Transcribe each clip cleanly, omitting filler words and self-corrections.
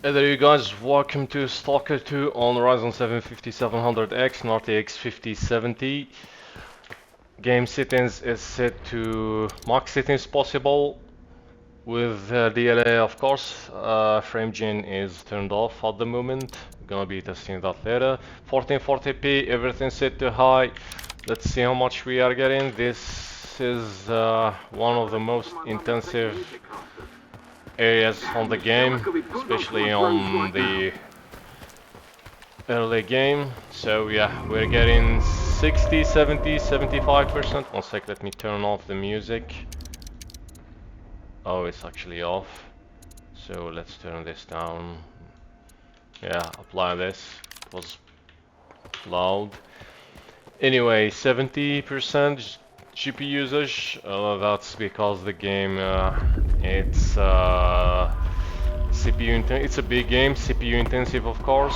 Hey there you guys, welcome to Stalker 2 on Ryzen 7 5700X and RTX 5070. Game settings is set to max settings possible with DLA of course. Frame gen is turned off at the moment, gonna be testing that later. 1440p, everything set to high. Let's see how much we are getting. This is one of the most intensive areas on the game, especially on the early game. So yeah, we're getting 60, 70, 75%. One sec, let me turn off the music. Oh, it's actually off. So let's turn this down. Yeah, apply this. It was loud. Anyway, 70% GPU usage. That's because the game it's CPU it's a big game, CPU intensive of course.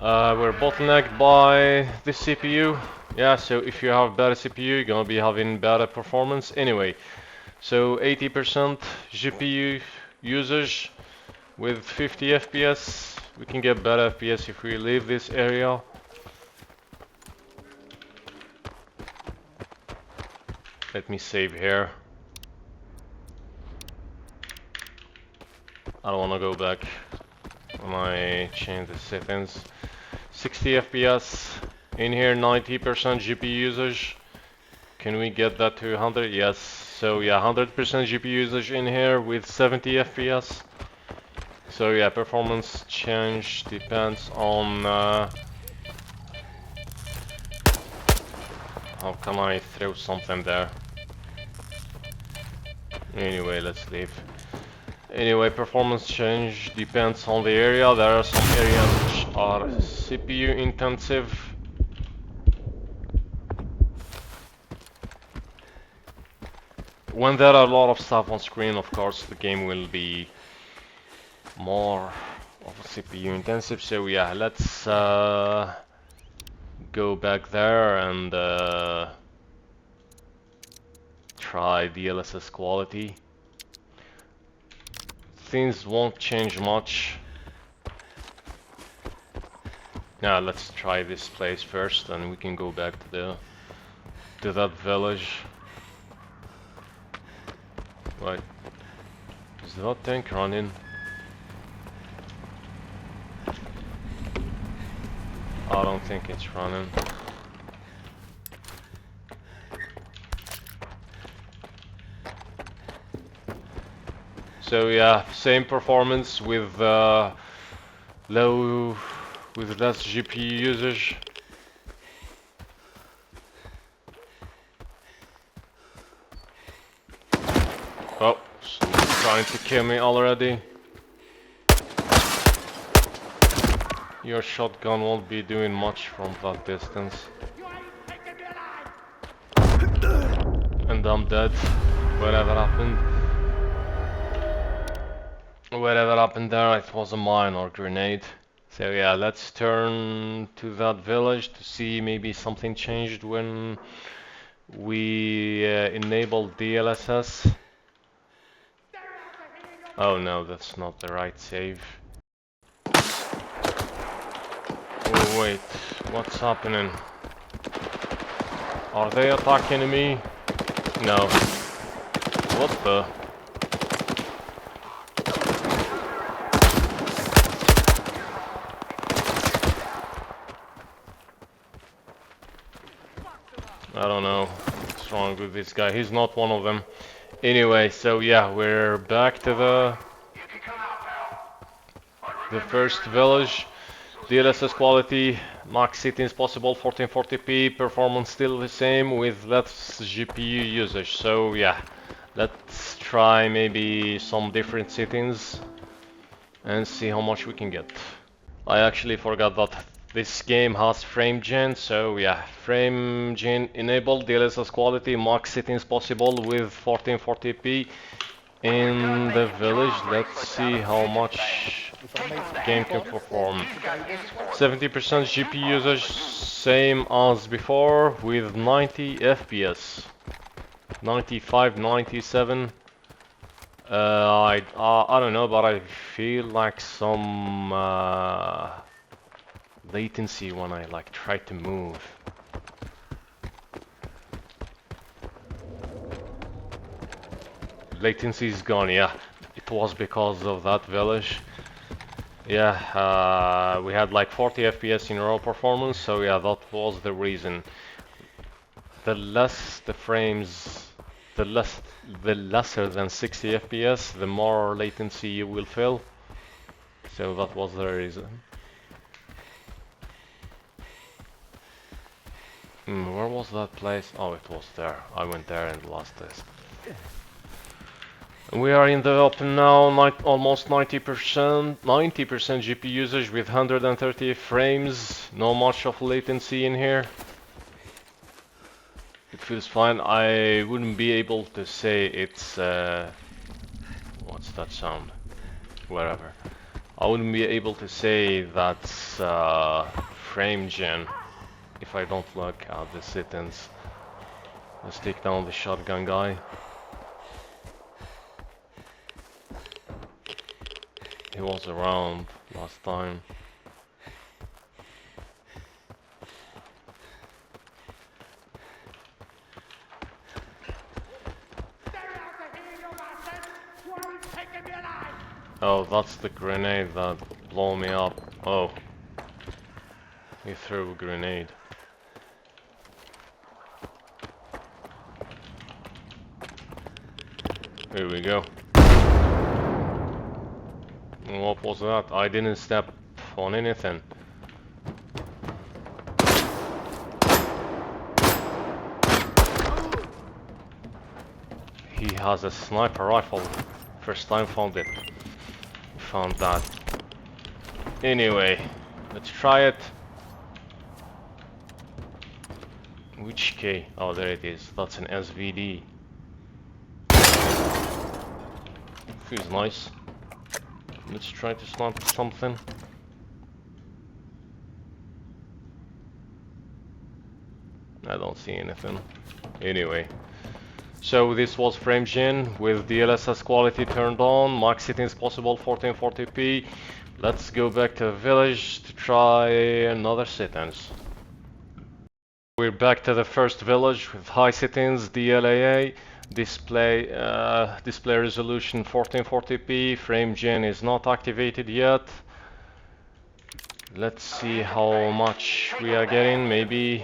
We're bottlenecked by the CPU. Yeah, so if you have better CPU, you're gonna be having better performance anyway. So 80% GPU usage with 50 FPS. We can get better FPS if we leave this area. Let me save here. I don't wanna go back when I change the settings. 60 FPS in here, 90% GPU usage. Can we get that to 100? Yes. So yeah, 100% GPU usage in here with 70 FPS. So yeah, performance change depends on how can I throw something there? Anyway, let's leave. Anyway, performance change depends on the area. There are some areas which are CPU intensive. When there are a lot of stuff on screen, of course, the game will be more of a CPU intensive. So yeah, let's go back there and try DLSS quality. Things won't change much. Now let's try this place first, and we can go back to that village. Right, is that tank running? I don't think it's running. So yeah, same performance with less GPU usage. Oh, someone's trying to kill me already. Your shotgun won't be doing much from that distance. And I'm dead. Whatever happened. Whatever happened there, it was a mine or grenade. So yeah, let's turn to that village to see maybe something changed when we enabled DLSS. Oh no, that's not the right save. Oh wait, what's happening? Are they attacking me? No. What the? I don't know what's wrong with this guy. He's not one of them. Anyway, so yeah, we're back to the first village. DLSS quality, max settings possible, 1440p, performance still the same with less GPU usage. So yeah, let's try maybe some different settings and see how much we can get. I actually forgot that this game has frame gen, so yeah, frame gen enabled, DLSS quality, max settings possible with 1440p in the village. Let's see how much the game can perform. 70% GPU usage, same as before with 90 FPS. 95, 97. I don't know, but I feel like some latency when I like try to move. Latency is gone, yeah. It was because of that village. Yeah, we had like 40 FPS in raw performance, so yeah, that was the reason. The less the frames, the lesser than 60 FPS, the more latency you will feel. So that was the reason. Where was that place? Oh, it was there. I went there in the last test. We are in the open now, almost 90% GPU usage with 130 frames. No much of latency in here. It feels fine. I wouldn't be able to say it's what's that sound? Wherever. I wouldn't be able to say that's frame gen if I don't look at the settings. Let's take down the shotgun guy. He was around last time. Oh, that's the grenade that blew me up. Oh. He threw a grenade. Here we go. What was that? I didn't step on anything. He has a sniper rifle. First time found it. Found that. Anyway, let's try it. Which K? Oh, there it is. That's an SVD. Feels nice. Let's try to snipe something. I don't see anything. Anyway. So this was frame gen with DLSS quality turned on, max settings possible 1440p. Let's go back to the village to try another settings. We're back to the first village with high settings, DLAA, display resolution 1440p, frame gen is not activated yet. Let's see how much we are getting. Maybe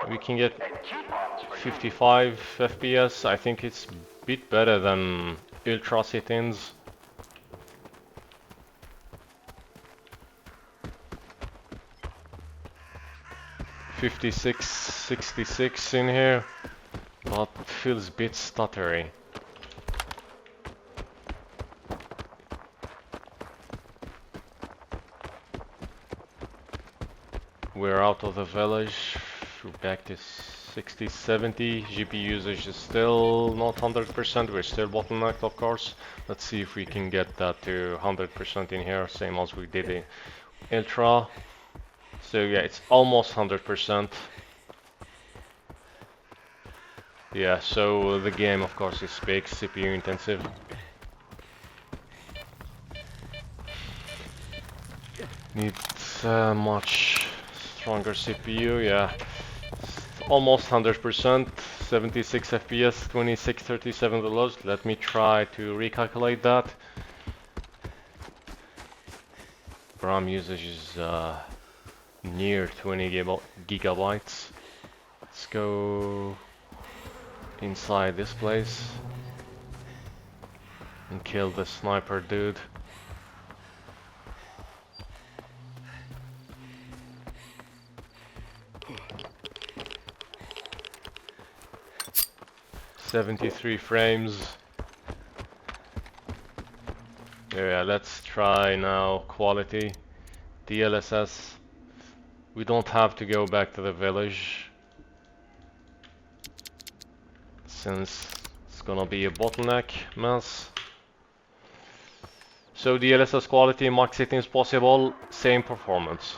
we can get 55 FPS. I think it's a bit better than ultra settings. .56, 66 in here, but feels a bit stuttery. We're out of the village. We're back to 60, 70. GPU usage is still not 100%. We're still bottlenecked, of course. Let's see if we can get that to 100% in here, same as we did in Ultra. So yeah, it's almost 100%. Yeah, so the game, of course, is big, CPU intensive. Needs much stronger CPU, yeah. Almost 100%, 76 FPS, 2637 the lowest. Let me try to recalculate that. RAM usage is near 20 gigabytes. Let's go inside this place and kill the sniper dude. .73 frames. Yeah, let's try now quality. DLSS. We don't have to go back to the village since it's gonna be a bottleneck mess. So DLSS quality, max settings possible, same performance.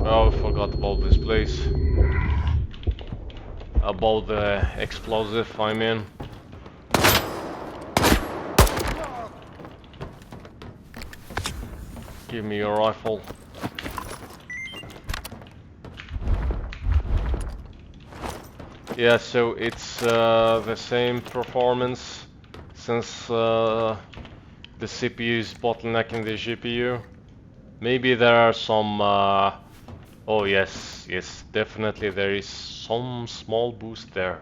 Oh, forgot about this place. About the explosive, I mean. Give me your rifle. Yeah, so it's the same performance since the CPU is bottlenecking the GPU. Maybe there are some oh yes, yes, definitely there is some small boost there.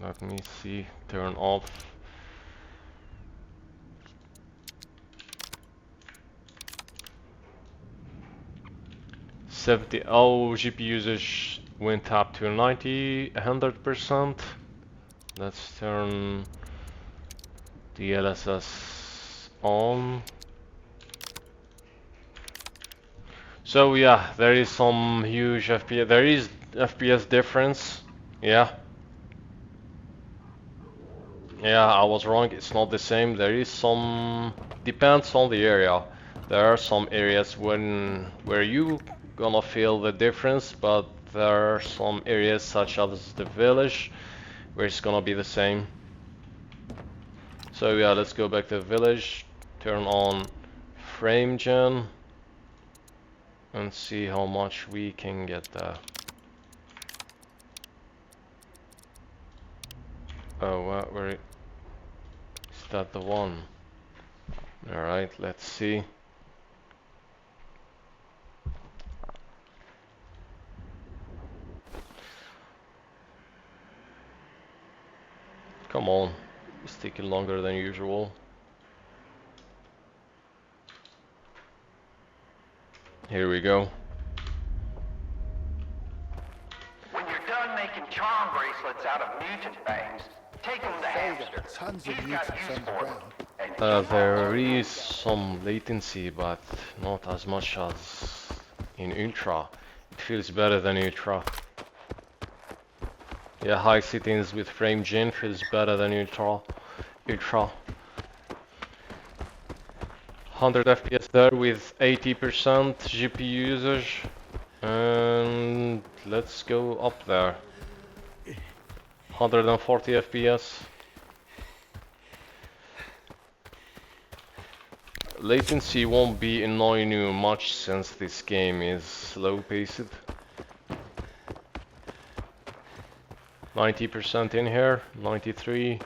Let me see, turn off. GPU usage went up to 100%. Let's turn DLSS on. So yeah, there is some huge FPS. There is FPS difference. Yeah. Yeah, I was wrong. It's not the same. There is some. Depends on the area. There are some areas where you gonna feel the difference, but there are some areas such as the village where it's gonna be the same. So yeah, let's go back to the village. Turn on frame gen and see how much we can get there. Oh, where is that the one? Alright, let's see. Come on, it's taking longer than usual. Here we go. When you're done making charm bracelets out of mutant bangs, take them to Hamster. Tons of mutants underground. There is some latency, but not as much as in Ultra. It feels better than Ultra. Yeah, high settings with frame gen feels better than Ultra. 100 FPS there with 80% GPU usage. And let's go up there. 140 FPS. Latency won't be annoying you much since this game is slow paced. 90% in here, 93.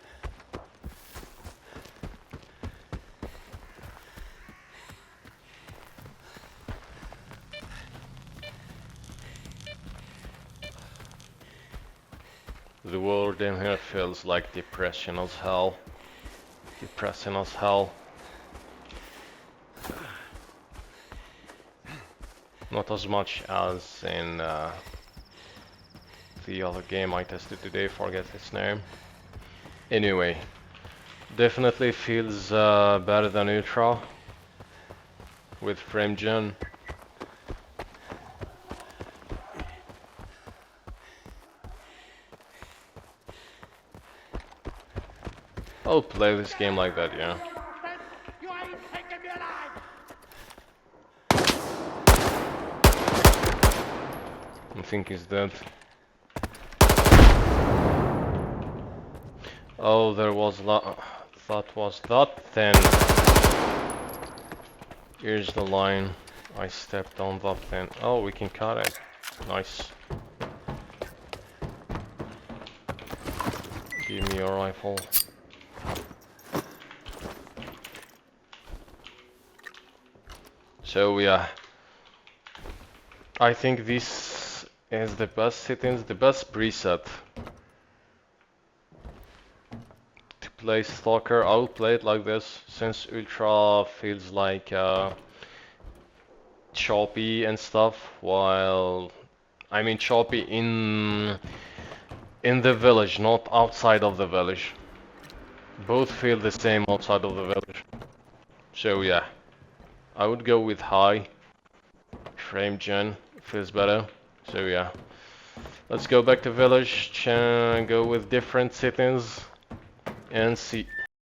The world in here feels like depression as hell. Depressing as hell. Not as much as in the other game I tested today, forget its name. Anyway, definitely feels better than Ultra with frame gen. I'll play this game like that, yeah. I think he's dead. Oh, there was that was that then. Here's the line. I stepped on that then. Oh, we can cut it. Nice. Give me your rifle. So yeah, I think this is the best settings, the best preset to play Stalker. I'll play it like this since Ultra feels like choppy and stuff, while I mean choppy in the village, not outside of the village. Both feel the same outside of the village. So yeah, I would go with high frame gen, feels better. So yeah, let's go back to village, go with different settings and see.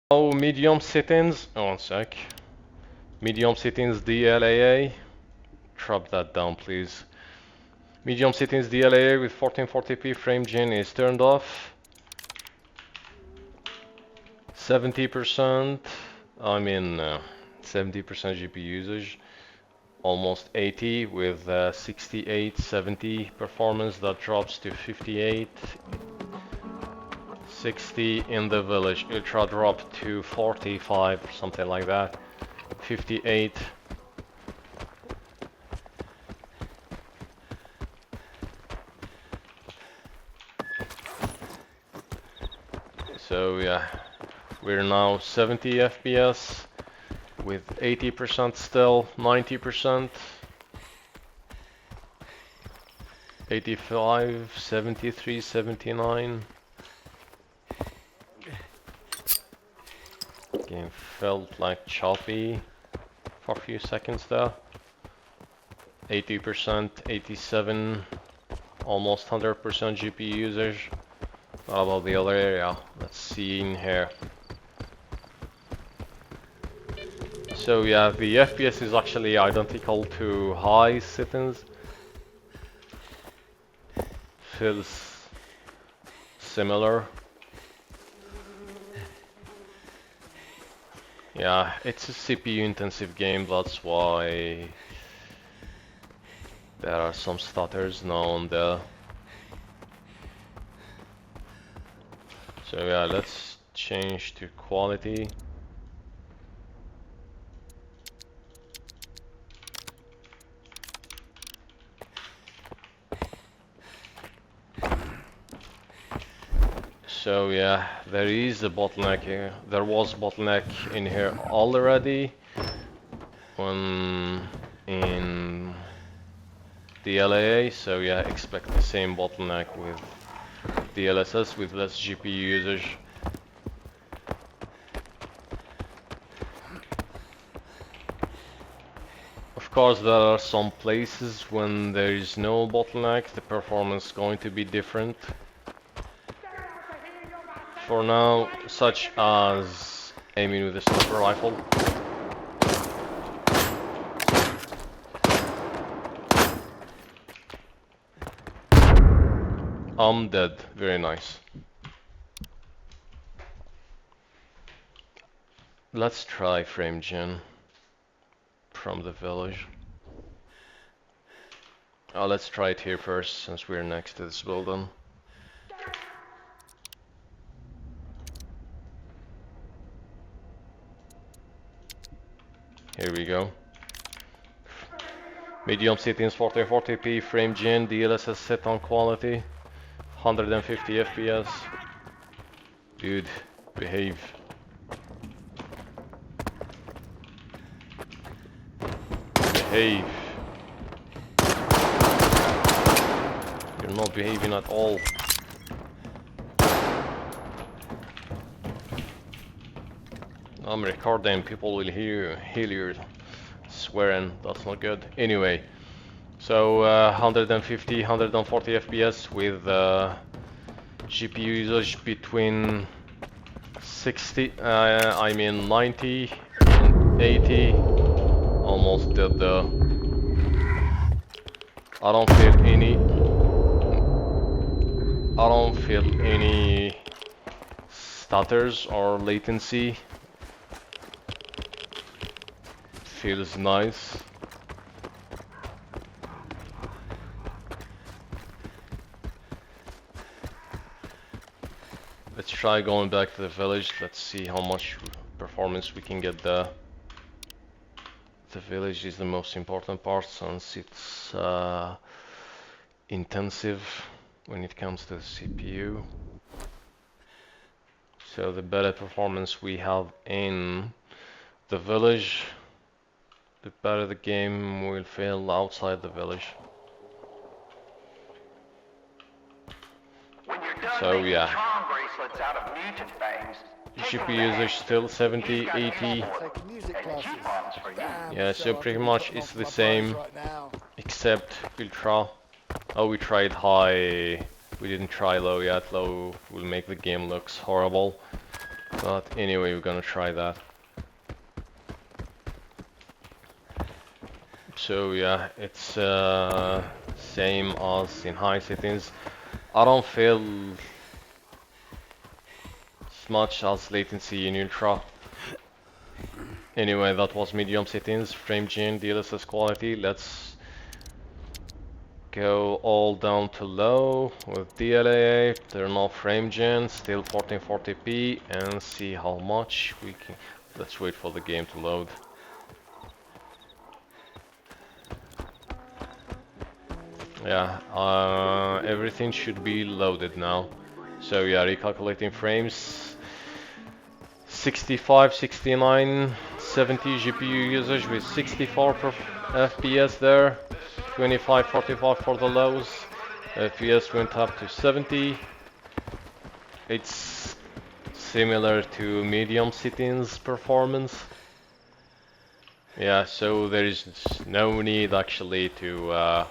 Oh, medium settings. Oh, one sec. Medium settings DLAA. Drop that down, please. Medium settings DLAA with 1440p frame gen is turned off. 70%, 70% GPU usage, almost 80 with 68, 70 performance. That drops to 58, 60 in the village. Ultra drop to 45, something like that. 58. So yeah, we're now 70 FPS with 80% still, 90%, 85, 73, 79. Game felt like choppy for a few seconds there. 80%, 87, almost 100% GPU usage. What about the other area? Let's see in here. So yeah, the FPS is actually identical to high settings. Feels similar. Yeah, it's a CPU intensive game, that's why there are some stutters now and there. So yeah, let's change to quality. So yeah, there is a bottleneck here. There was bottleneck in here already when in DLAA. So yeah, expect the same bottleneck with DLSS with less GPU usage. Of course, there are some places when there is no bottleneck, the performance is going to be different. For now, such as aiming with a sniper rifle. I'm dead. Very nice. Let's try frame gen from the village. Oh, let's try it here first, since we're next to this building. Here we go. Medium settings 1440p, frame gen, DLSS set on quality, 150 FPS. Dude, behave. Behave. You're not behaving at all. I'm recording, people will hear you swearing, that's not good. Anyway, so 150, 140 FPS with GPU usage between 90 and 80. Almost dead there. I don't feel any stutters or latency. Feels nice. Let's try going back to the village. Let's see how much performance we can get there. The village is the most important part since it's intensive when it comes to the CPU. So the better performance we have in the village, the better the game will feel outside the village. So yeah, GPU usage still 70, 80. Yeah, so pretty much it's the same, except ultra. Oh, we tried high. We didn't try low yet. Low will make the game looks horrible. But anyway, we're gonna try that. So yeah, it's same as in high settings. I don't feel as much as latency in ultra. Anyway, that was medium settings, frame gen, DLSS quality. Let's go all down to low with DLA, turn off frame gen, still 1440p, and see how much we can. Let's wait for the game to load. Yeah, everything should be loaded now. So yeah, recalculating frames. 65, 69, 70 GPU usage with 64 per FPS there. 25, 45 for the lows. FPS went up to 70. It's similar to medium settings performance. Yeah, so there is no need actually to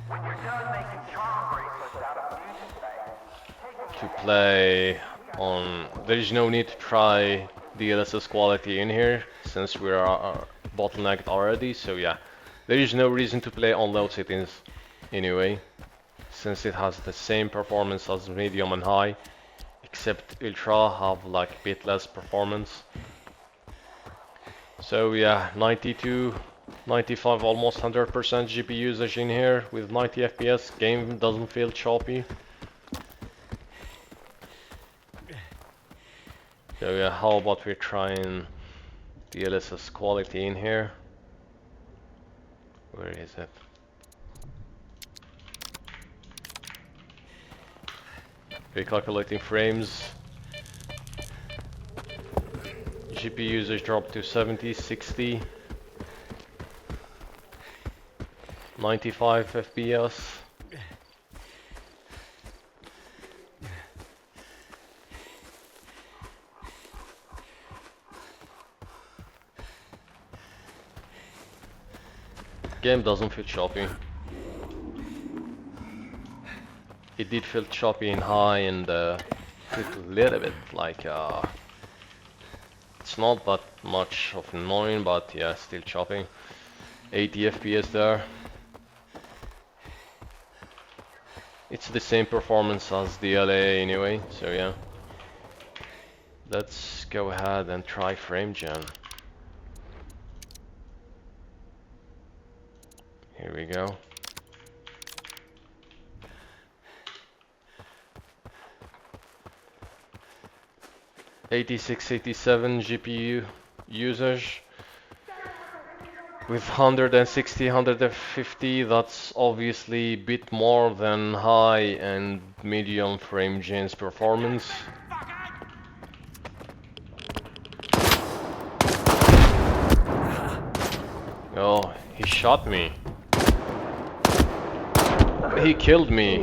When you're done making charm bracelets out of mutant bangs, take them play on. There is no need to try DLSS quality in here since we are bottlenecked already. So yeah, there is no reason to play on low settings anyway, since it has the same performance as medium and high, except ultra have like a bit less performance. So yeah, 92, 95, almost 100% GPU usage in here with 90 FPS. Game doesn't feel choppy. So yeah, how about we try and DLSS quality in here? Where is it? Recalculating frames. GPU usage dropped to 70, 60, 95 FPS. Game doesn't feel choppy. It did feel choppy in high and felt a little bit like it's not that much of annoying, but yeah, still choppy. 80 FPS there. It's the same performance as the LA anyway, so yeah. Let's go ahead and try frame gen. Here we go. '86, '87 GPU usage with 160, 150. That's obviously a bit more than high and medium frame gen's performance. Oh, he shot me. He killed me.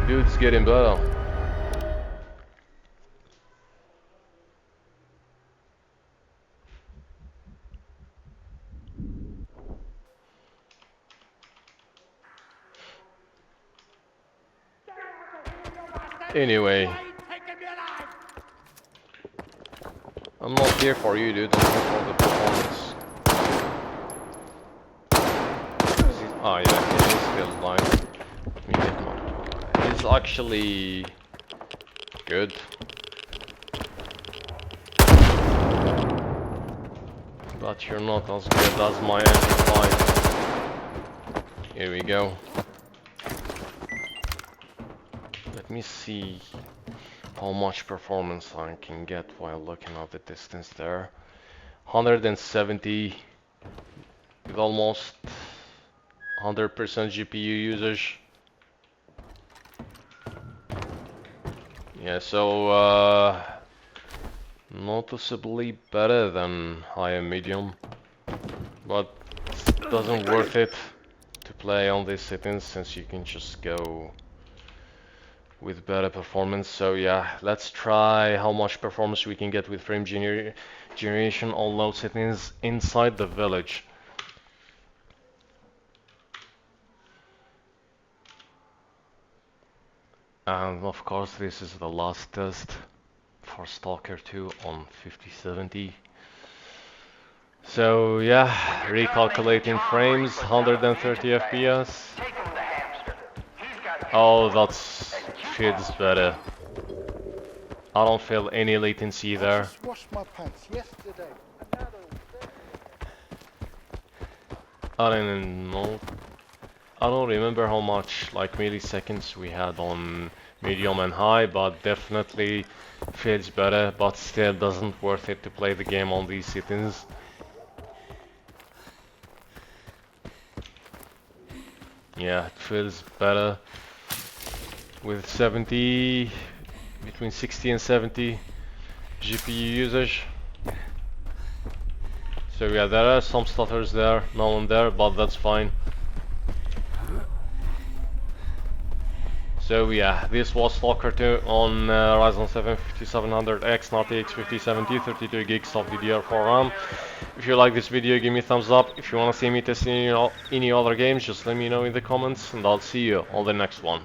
Dude's getting better. Anyway, I'm not here for you, dude. I'm here for the performance. Oh yeah, it is still alive. Let me get more. It's actually good. But you're not as good as my MP5. Here we go. Let me see how much performance I can get while looking at the distance there. 170 with almost 100% GPU usage. Yeah, so noticeably better than high and medium, but it doesn't worth it to play on these settings since you can just go with better performance. So yeah, let's try how much performance we can get with frame generation on low settings inside the village. And of course this is the last test for Stalker 2 on 5070. So yeah, recalculating frames, 130 FPS. Take him to Hamster. He's got Oh, that's feels better. I don't feel any latency I there. just washed my pants yesterday. I don't know. I don't remember how much like milliseconds we had on medium and high, but definitely feels better, but still doesn't worth it to play the game on these settings. Yeah, it feels better with 70, between 60 and 70 GPU usage. So yeah, there are some stutters there, now and there, but that's fine. So yeah, this was Stalker 2 on Ryzen 7 5700X, RTX 5070, 32 gigs of DDR4 RAM. If you like this video, give me a thumbs up. If you want to see me testing any other games, just let me know in the comments, and I'll see you on the next one.